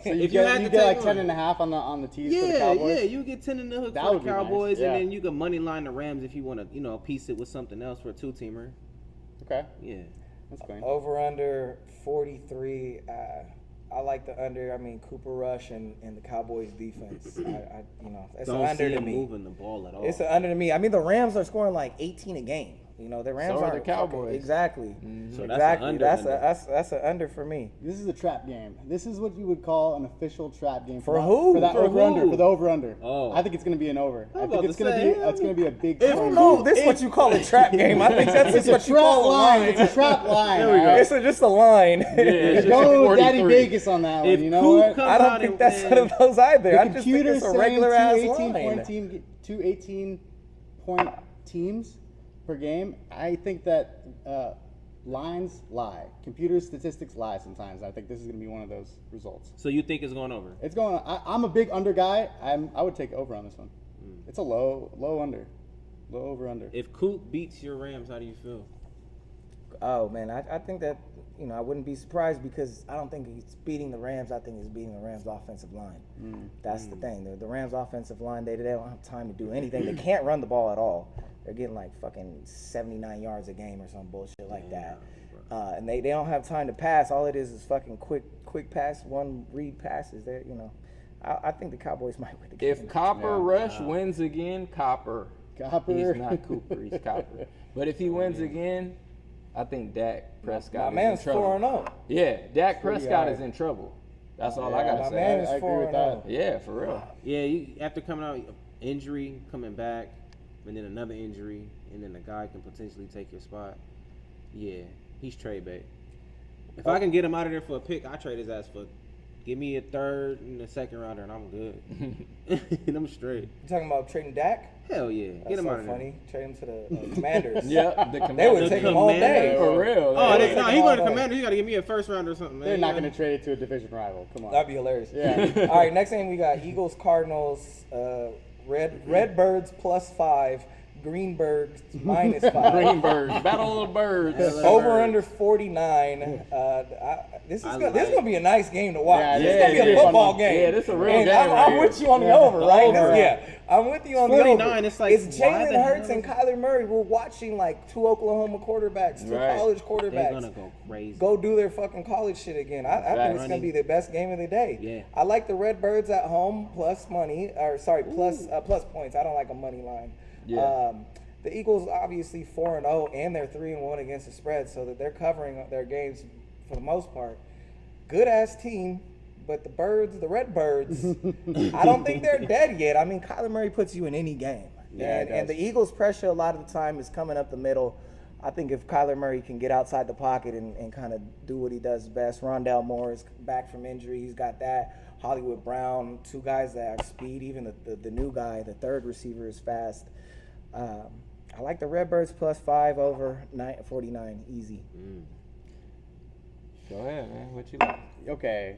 So you If you get, had you to get like take 10.5 on the tees for the Yeah, Cowboys? yeah, you get 10 in the hook That for would the be nice, Cowboys, yeah. and then you can money line the Rams if you want to, piece it with something else for a 2-teamer. Okay, Yeah. that's fine. Over under 43. I like the under. I mean, Cooper Rush and the Cowboys defense. It's an Don't under see to him me. moving the ball at all. It's an under to me. I mean, the Rams are scoring like 18 a game. The Rams So are are the Cowboys. Exactly. So that's an Exactly. under That's then. that's an under for me. This is a trap game. This is what you would call an official trap game. For who? For that For over-under. who? For the over-under. Oh. I think it's going to be an over. I about think it's to going to say, be it's going to be a big I don't swing. know if this is what you call a trap game. I think that's just It's a what you trap call a line. line. It's a trap line. There we go. all right? It's just a line. Yeah, it's just Go a with Daddy 43. Vegas on that one. If You know Coop what? comes I don't out think and that's one wins, of those either. The I just think computer's it's a saying regular ass 2 18-point teams per game. I think that lines lie. Computer statistics lie sometimes. I think this is going to be one of those results. So you think it's going over? It's going. I'm a big under guy. I would take over on this one. It's a low under, low over under. If Coop beats your Rams, how do you feel? Oh man, I think that I wouldn't be surprised because I don't think he's beating the Rams. I think he's beating the Rams' offensive line. That's the thing. The Rams' offensive line, they don't have time to do anything. They can't run the ball at all. They're getting like fucking 79 yards a game or some bullshit like that. And they don't have time to pass. All it is fucking quick pass, one read passes. There, I think the Cowboys might win the game. If Copper Rush wins again, Copper. Copper. He's not Cooper, he's Copper. But if he wins again, I think Dak Prescott My is in man's trouble. 4-0. Yeah, Dak Pretty Prescott high. is in trouble. That's all I Yeah, gotta My say. man is I agree with 4-0. that. Yeah, for real. Yeah, after coming out injury, coming back, and then another injury, and then the guy can potentially take your spot. Yeah, he's trade bait. If I can get him out of there for a pick, I trade his ass for. Give me a third and a second rounder, and I'm good. And I'm straight. You talking about trading Dak? Hell yeah. That's Get him so out of there. funny. Trade him to the Commanders. Yeah, the They Commanders. would take him all day. For real. Oh, They no, take he him all going to day. Commander. You got to give me a first round or something, man. They're not going to trade it to a division rival. Come on. That'd be hilarious. Yeah. All right, next game we got Eagles, Cardinals, Redbirds +5, Greenbergs -5. Greenberg. Battle of the Birds. Over under 49. This is gonna be a nice game to watch. Yeah, This is yeah, gonna be yeah, a football fun. game. Yeah, this is a real And game I'm right here. with you on the over, right? Over. Yeah, I'm with you on the 49, over. it's like, it's why Jalen the Hurts hell and is- Kyler Murray. We're watching like two Oklahoma quarterbacks, two Right. college They're quarterbacks. going to go crazy. Go do their fucking college shit again. I think it's gonna be the best game of the day. Yeah. I like the Redbirds at home plus money, plus points. I don't like a money line. Yeah. The Eagles obviously 4-0 and they're 3-1 against the spread, so that they're covering their games for the most part. Good ass team, but the Redbirds, I don't think they're dead yet. I mean, Kyler Murray puts you in any game, Yeah, it and does. the Eagles' pressure a lot of the time is coming up the middle. I think if Kyler Murray can get outside the pocket and kind of do what he does best, Rondale Moore is back from injury. He's got that. Hollywood Brown, two guys that have speed. Even the new guy, the third receiver, is fast. I like the Redbirds +5 over 49. Easy. Go ahead, man. What you like? Okay.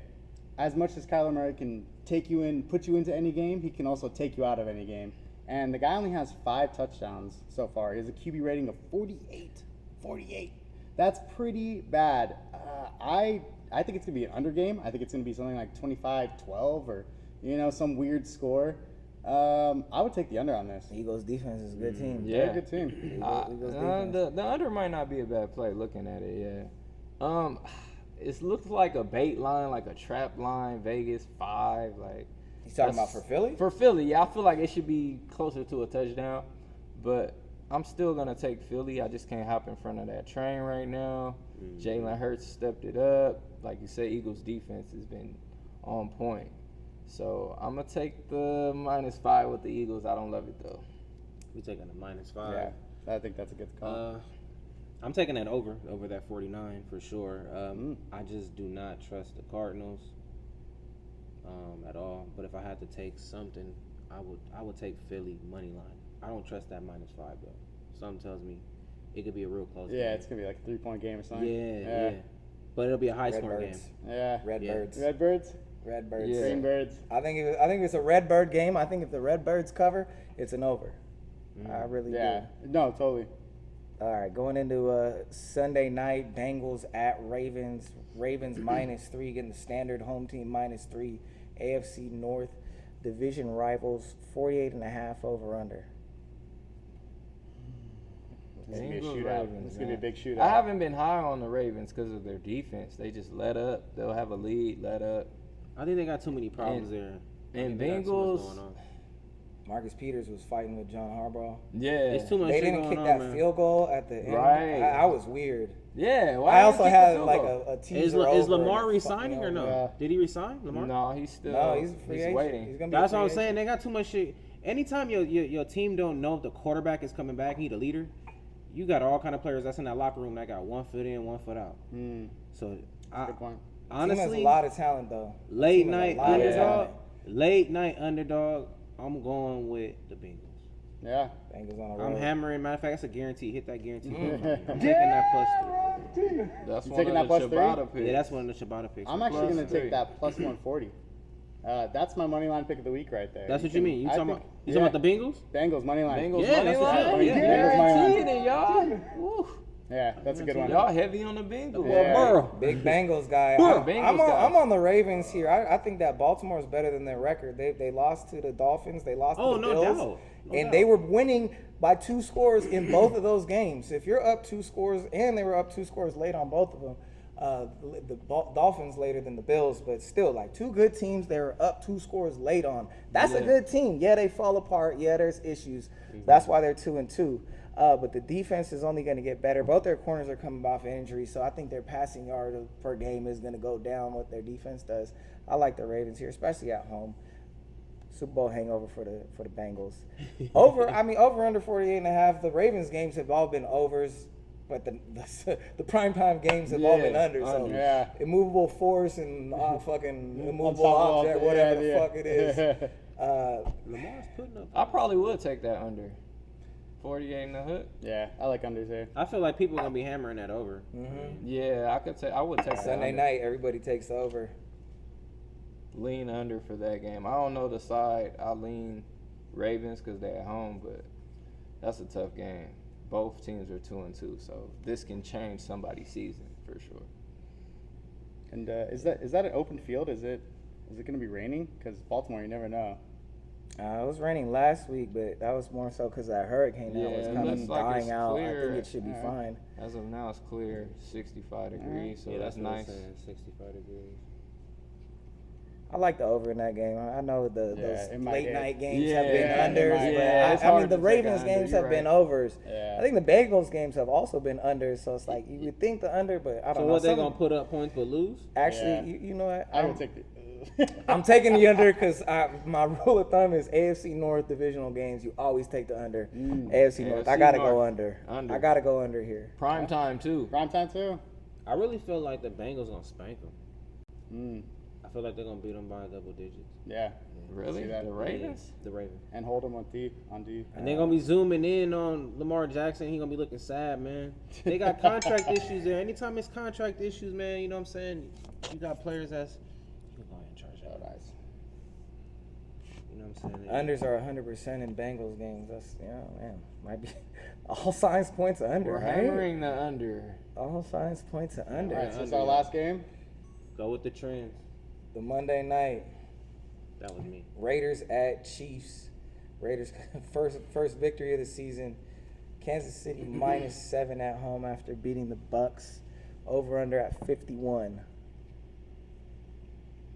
As much as Kyler Murray can take you in, put you into any game, he can also take you out of any game. And the guy only has 5 touchdowns so far. He has a QB rating of 48. 48. That's pretty bad. I think it's going to be an under game. I think it's going to be something like 25-12 or, some weird score. I would take the under on this. Eagles defense is a good team. Yeah. They're a good team. Eagles defense. The under might not be a bad play looking at it, yeah. It looks like a bait line, like a trap line, Vegas 5, like. He's talking about for Philly? For Philly, yeah, I feel like it should be closer to a touchdown, but I'm still gonna take Philly. I just can't hop in front of that train right now. Jalen Hurts stepped it up. Like you say, Eagles defense has been on point. So I'm gonna take the -5 with the Eagles. I don't love it though. We taking a -5. Yeah, I think that's a good call. I'm taking that over that 49 for sure. I just do not trust the Cardinals at all. But if I had to take something, I would take Philly money line. I don't trust that -5 though. Something tells me it could be a real close game. Yeah, it's going to be like a 3-point game or something. Yeah. But it'll be a high scoring game. Redbirds. Yeah. Redbirds. Redbirds? Redbirds. Yeah. Greenbirds. I think it's a Redbird game. I think if the Redbirds cover, it's an over. I really Yeah. do. No, totally. All right, going into Sunday night, Bengals at Ravens. Ravens -3, getting the standard home team -3. AFC North division rivals, 48.5 over under. It's going to be a Bengals, shootout. Ravens, It's going to be a big shootout. I haven't been high on the Ravens because of their defense. They just let up. They'll have a lead, let up. I think they got too many problems there. I and think they got too much Bengals- going on. Marcus Peters was fighting with John Harbaugh. Yeah. It's too much They shit didn't going kick on, that man. field goal at the end. Right. I was weird. Yeah. Why I didn't also kick the had field like goal? a Is, teaser is over Lamar and resigning or no? Yeah. Did he resign, Lamar? No, he's still. No, he's a free agent. waiting. He's gonna be a That's free what I'm agent. saying. They got too much shit. Anytime your team don't know if the quarterback is coming back, he the leader, you got all kind of players that's in that locker room that got 1 foot in, 1 foot out. So Good point. Team has honestly, a lot of talent though. late Team has a night lot of underdog, talent. late night underdog. I'm going with the Bengals. Yeah. Bengals on the I'm road. hammering. Matter of fact, that's a guarantee. Hit that guarantee. I'm taking that +3. That's You one taking of that the +3? Ciabatta picks. Yeah, that's one of the Ciabatta picks. I'm actually going to +3. take that +140. That's my money line pick of the week right there. That's what you mean. You I talking think- about? You talking about the Bengals? Bengals money line. Bengals Yeah, money that's what line. I'm You saying. Bengals money line. guaranteed it, y'all. Woo. Yeah, that's a good one. Y'all heavy on the Bengals. Yeah. Burrow. Big Bengals guy. I'm on the Ravens here. I think that Baltimore is better than their record. They lost to the Dolphins. They lost to the no Bills. doubt. No and doubt. they were winning by 2 scores in both of those games. If you're up 2 scores, and they were up 2 scores late on both of them, the Dolphins later than the Bills, but still, like 2 good teams, they were up 2 scores late on. That's a good team. Yeah, they fall apart. Yeah, there's issues. That's why they're 2-2. But the defense is only going to get better. Both their corners are coming off injury, so I think their passing yard per game is going to go down what their defense does. I like the Ravens here, especially at home. Super Bowl hangover for the Bengals. Over under 48.5. The Ravens games have all been overs, but the primetime games have all been under. So Yeah. immovable force and fucking immovable Unstoppable, object, whatever the yeah. fuck it is. Lamar's putting up. I probably would take that under. 48 in the hook. Yeah, I like unders there. I feel like people are gonna be hammering that over. Yeah, I would take that Sunday under. night, everybody takes over. Lean under for that game. I don't know the side. I lean Ravens because they're at home, but that's a tough game. Both teams are 2-2, so this can change somebody's season for sure. And is that an open field? Is it going to be raining? Because Baltimore, you never know. It was raining last week, but that was more so because that hurricane that was Yeah, it kind of looks like dying it's out. clear. I think it should be fine. As of now, it's clear, 65 degrees, so Yeah, that's what I'm nice. saying, 65 degrees. I like the over in that game. I know those it might late hit. night games Yeah, have been it unders, might. but Yeah, it's I mean hard the to take Ravens under, games you're have been right. overs. Yeah. I think the Bengals games have also been unders, so it's like you would think the under, but I don't So know. what they Some- gonna put up points but lose? Actually, Yeah. you know what? I would take the. I'm taking the under because my rule of thumb is AFC North divisional games. You always take the under. AFC North. I AFC gotta go North. under. Under. I gotta go under here. Prime time, too. Prime time too. I really feel like the Bengals gonna spank them. Mm. I feel like they're gonna beat them by double digits. Yeah. Really? See that? The Ravens? The Ravens. And hold them on D. And they're gonna be zooming in on Lamar Jackson. He gonna be looking sad, man. They got contract issues there. Anytime it's contract issues, man, you know what I'm saying? You got players that's you go ahead and charge that. Nice. You know what I'm saying? Unders are 100% in Bengals games. That's man, might be all signs point to under. We're Right? hammering the under. All signs point to under. All right, so this is our last game. Go with the trends. The Monday night That was me. Raiders at Chiefs. Raiders first victory of the season. Kansas City -7 at home after beating the Bucks. Over under at 51.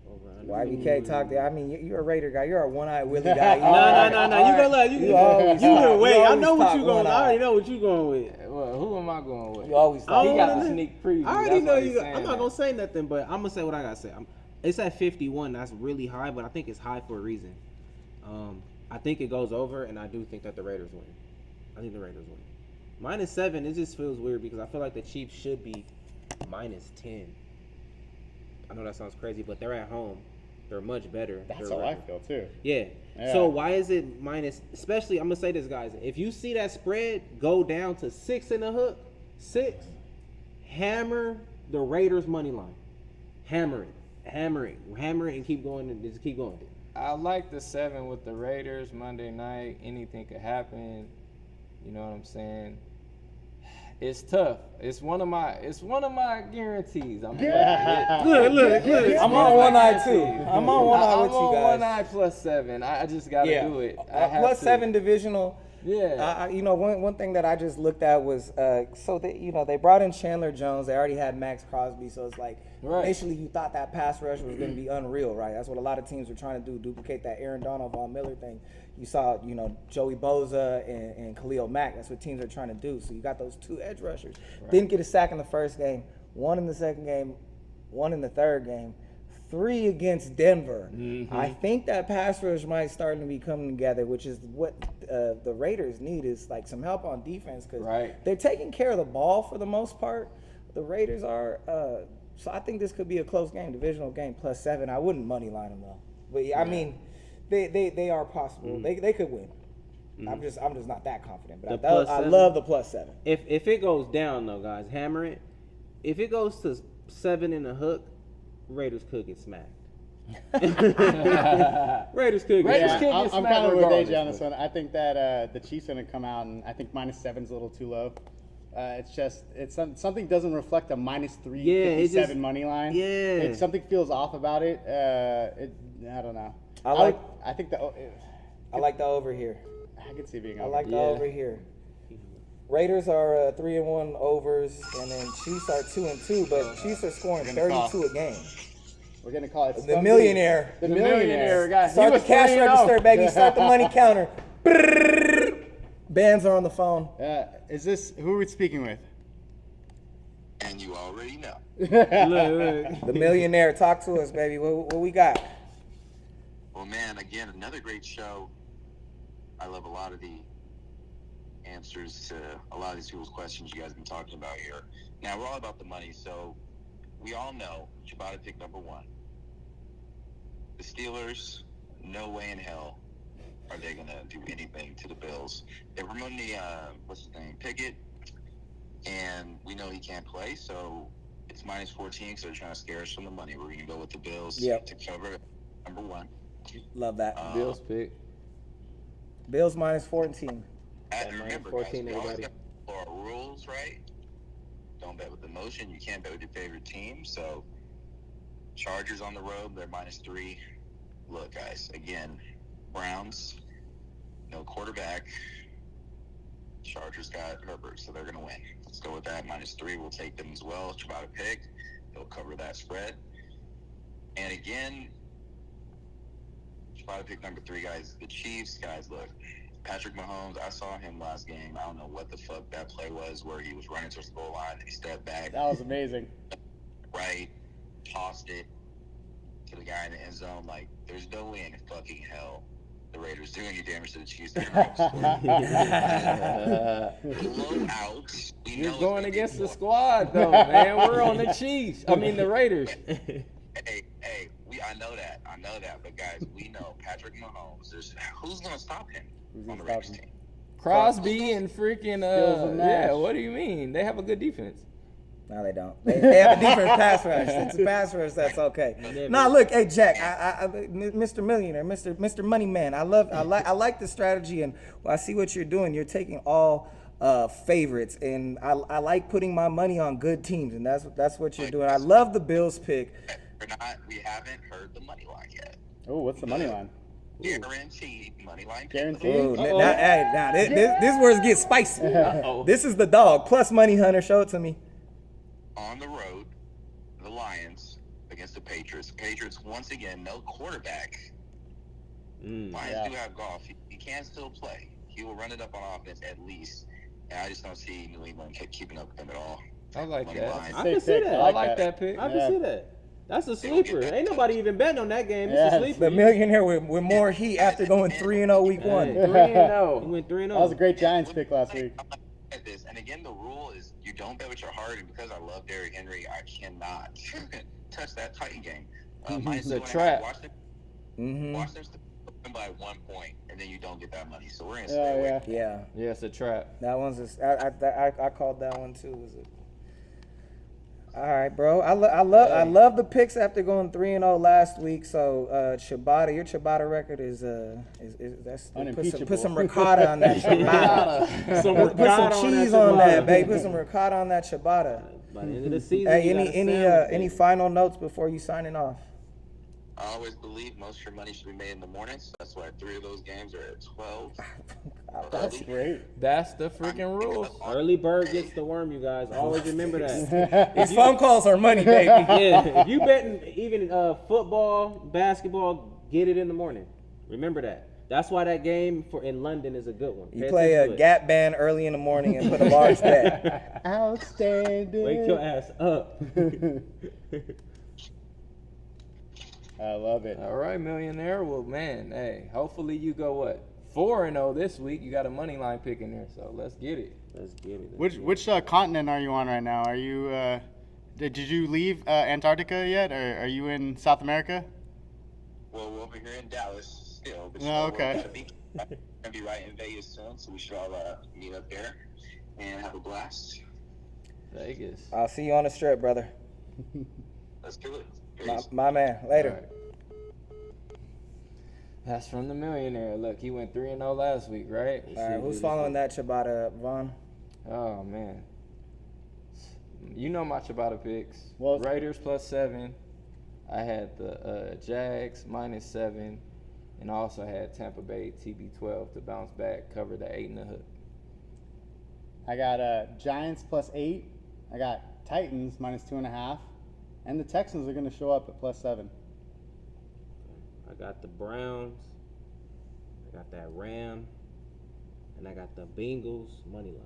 Over under. YBK talk there. I mean, you're a Raider guy. You're a one-eyed Willie guy. No. You gonna let You always talk- can wait. you I always know what talk you going. one I eye. already know what you going with. Well, who am I going with? You always I talk. He don't got wanna- the sneak preview. I already That's know why you. he's saying I'm not that. gonna say nothing, but I'm gonna say what I gotta say. It's at 51. That's really high, but I think it's high for a reason. I think it goes over, and I do think that the Raiders win. I think the Raiders win. -7, it just feels weird because I feel like the Chiefs should be -10. I know that sounds crazy, but they're at home. They're much better. That's Their how I record. feel too. Yeah. Yeah. So why is it minus? Especially, I'm gonna say this, guys. If you see that spread go down to 6 in the hook, 6, hammer the Raiders money line. Hammer it, and keep going. And just keep going. I like the 7 with the Raiders Monday night. Anything could happen. You know what I'm saying? It's tough. It's one of my guarantees. I'm Look. I'm on one eye too. I'm on one eye with you I'm on guys. one eye +7. I just gotta do it. I have Plus to. 7 divisional. Yeah. One thing that I just looked at was so they brought in Chandler Jones. They already had Max Crosby, so it's like Right. initially you thought that pass rush was going to be unreal, right? That's what a lot of teams were trying to do, duplicate that Aaron Donald, Von Miller thing. You saw, Joey Bosa and Khalil Mack. That's what teams are trying to do. So you got those 2 edge rushers. Didn't get a sack in the first game, 1 in the second game, 1 in the third game. 3 against Denver. I think that pass rush might start to be coming together, which is what the Raiders need is like some help on defense because they're taking care of the ball for the most part. The Raiders are, so I think this could be a close game, divisional game +7. I wouldn't money line them though, but I mean, they are possible. They could win. I'm just not that confident, but I love the +7. If it goes down though, guys, hammer it. If it goes to 7 in the hook, Raiders could get smacked. Raiders could get Raiders smacked. could- I'm smacked kind of with AJ regardless, on this one. I think that the Chiefs are going to come out, and I think -7's a little too low. Something doesn't reflect a -3 Yeah, it 57 just- money line. Yeah. Something feels off about it. I don't know. I think I like the over here. I could see it being I over. like the over here. Raiders are 3-1 overs, and then Chiefs are 2-2, but Chiefs are scoring We're gonna 32 a game. We're going to call it The Millionaire. The Millionaire Millionaire. guy. He Start the was cash 3-0. register, baby. Start the money counter. Bands are on the phone. Is this who are we speaking with? And you already know. Look. The Millionaire. Talk to us, baby. What we got? Well, man, again, another great show. I love a lot of the answers to a lot of these people's questions you guys have been talking about here. Now, we're all about the money, so we all know Ciabatta pick number 1. The Steelers, no way in hell are they going to do anything to the Bills. They removed the, what's his name, Pickett, and we know he can't play, so it's minus 14, so they're trying to scare us from the money. We're going to go with the Bills to cover number 1. Love that. Bills pick. Bills minus 14. And remember, 14 guys, we always everybody. got our rules, right? Don't bet with emotion. You can't bet with your favorite team. So, Chargers on the road, they're minus 3. Look, guys, again, Browns, no quarterback. Chargers got Herbert, so they're going to win. Let's go with that. Minus 3. We'll take them as well. Ciabatta pick. They'll cover that spread. And again, Ciabatta pick number 3, guys. The Chiefs, guys, look. Patrick Mahomes, I saw him last game. I don't know what the fuck that play was where he was running towards the goal line and he stepped back. That was amazing. Right. Tossed it to the guy in the end zone. Like, there's no way in fucking hell the Raiders do any damage to the Chiefs. Blowout. You're going against the squad, though, man. We're on the Chiefs. I mean, the Raiders. Hey, I know that. But, guys, we know Patrick Mahomes. Who's going to stop him on the Raiders team? Crosby and freaking, and Nash. yeah, what do you mean? They have a good defense. No, they don't. They have a defense pass rush. It's a pass rush. That's okay. Nah, look, hey Jack, I Mr. Millionaire, Mr. Money Man. I like the strategy, and I see what you're doing. You're taking all favorites, and I like putting my money on good teams, and that's what you're doing. I love the Bills pick. We haven't heard the money line yet. Oh, what's the money line? Guaranteed money line. Guaranteed? Ooh, now this where it gets spicy. This is the dog plus Money Hunter. Show it to me. On the road, the Lions against the Patriots. Patriots, once again, no quarterback. Lions do have golf. He can still play. He will run it up on offense at least. And I just don't see New England keeping up with him at all. I like Money that. line. I can see that. I like that pick. I can see that. That's a sleeper. Ain't nobody even betting on that game. It's a sleeper. The Millionaire with more heat after going 3-0 week 1. 3-0. He went 3-0. That was a great Giants pick last week. At this, and again, the rule is you don't bet with your heart. And because I love Derrick Henry, I cannot touch that Titan game. Minus The 2.5. trap. Watch them win by 1 point, and then you don't get that money. So we're gonna stay away. Yeah, Yeah, it's a trap. that one's I called that one too. All right, bro. I love the picks after going 3-0 last week. So Ciabatta, your Ciabatta record is that's Unimpeachable. put some ricotta on that Ciabatta. Put some cheese on that, babe. Put some ricotta on that Ciabatta. By the end of the season, Hey, you got a sandwich, any baby. final notes before you signing off? I always believe most of your money should be made in the morning. So that's why 3 of those games are at 12. That's great. That's the freaking rules. Early bird gets the worm, you guys. Always remember that. These phone calls are money, baby. Yeah, if you betting even football, basketball, get it in the morning. Remember that. That's why that game in London is a good one. You Pay play attention a to it. Gap band early in the morning and put a large bet. Outstanding. Wake your ass up. I love it. All right, Millionaire. Well, man, hey, hopefully you go what? 4-0 this week. You got a money line pick in there, so let's get it. Let's get it. Which continent are you on right now? Are you did you leave Antarctica yet, or are you in South America? Well, we're over here in Dallas still. But Oh, okay. We're going to be right in Vegas soon, so we should all meet up there and have a blast. Vegas. I'll see you on the strip, brother. Let's do it. My man. Later. All right. That's from the Millionaire. Look, he went 3-0 last week, right? All right, who's following that Ciabatta, Vaughn? Oh, man. You know my Ciabatta picks. Well- Raiders +7. I had the Jags -7. And I also had Tampa Bay TB12 to bounce back, cover the 8.5. I got Giants +8. I got Titans -2.5. And the Texans are going to show up at +7. I got the Browns. I got that Ram. And I got the Bengals money line.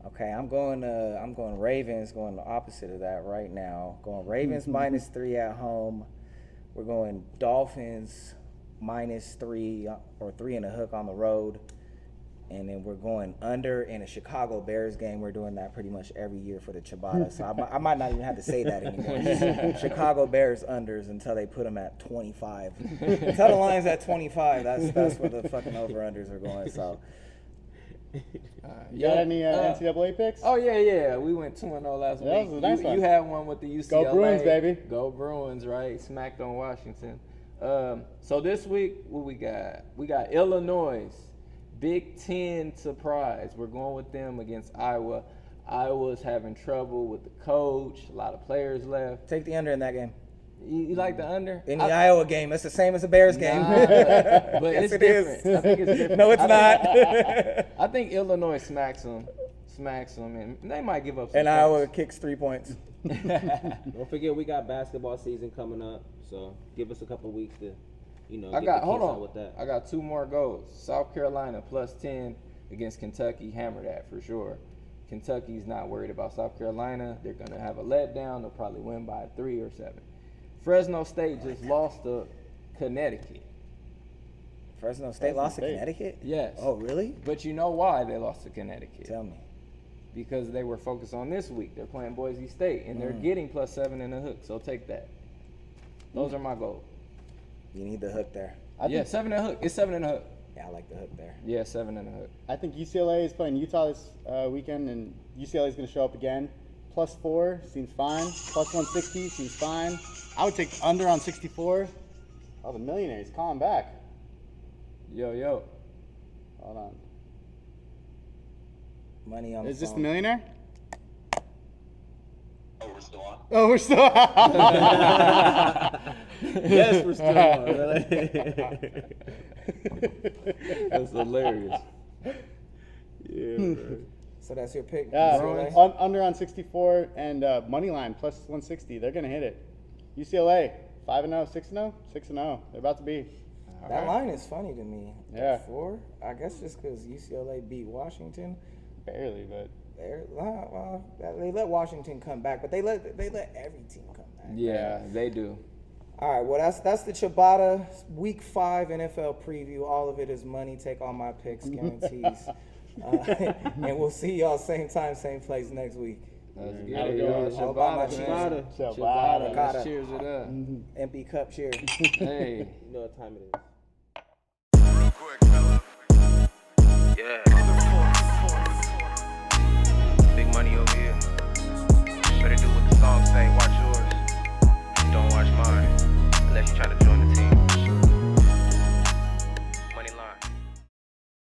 Okay, I'm going Ravens, going the opposite of that right now. Going Ravens -3 at home. We're going Dolphins -3 or 3 and a hook on the road. And then we're going under in a Chicago Bears game. We're doing that pretty much every year for the Ciabatta. So I might not even have to say that anymore. Chicago Bears unders until they put them at 25. Until the line's at 25, that's where the fucking over-unders are going. So. You got any NCAA picks? Oh, yeah. We went 2-0 last week. That was a nice one. You had one with the UCLA. Go Bruins, baby. Go Bruins, right? Smacked on Washington. So this week, what we got? We got Illinois. Big Ten surprise. We're going with them against Iowa. Iowa's having trouble with the coach. A lot of players left. Take the under in that game. You like the under? In the Iowa game, it's the same as the Bears game. But Yes, it's it different. is. I think it's different. No, it's not. I think Illinois smacks them, and they might give up some And points. Iowa kicks 3 points. Don't forget we got basketball season coming up, so give us a couple weeks to, I get got the hold kids out on. with that. I got 2 more goals. South Carolina +10 against Kentucky. Hammer that for sure. Kentucky's not worried about South Carolina. They're gonna have a letdown. They'll probably win by 3 or 7. Fresno State just lost to Connecticut. Fresno State lost to State. Connecticut? Yes. Oh, really? But you know why they lost to Connecticut? Tell me. Because they were focused on this week. They're playing Boise State, and they're getting +7 in the hook. So take that. Those are my goals. You need the hook there. Yeah, 7 in the hook. It's 7 in the hook. Yeah, I like the hook there. Yeah, 7 in the hook. I think UCLA is playing Utah this weekend, and UCLA is going to show up again. +4 seems fine. +160 seems fine. I would take the under on 64. Oh, the Millionaire is calling back. Yo. Hold on. Money on Is the this the phone. Millionaire? Oh, we're still on. Oh, we're still. Yes, we're still on. That's hilarious. Yeah, So that's your pick? Yeah, UCLA? under on 64 and money line +160. They're gonna hit it. UCLA 5-0, 6-0, 6-0. They're about to be. That line is funny to me. Yeah. 4? I guess just because UCLA beat Washington. Barely, but They let Washington come back, but they let every team come back. Yeah, they do. All right, well, that's the Ciabatta Week 5 NFL preview. All of it is money. Take all my picks, guarantees. And we'll see y'all same time, same place next week. Let's Have get a it, good y'all. one. Ciabatta, Ciabatta. man. Ciabatta. Let's cheers it up. Empty cup cheers. Hey. You know what time it is. Quick, fella. Yeah. Big money over here.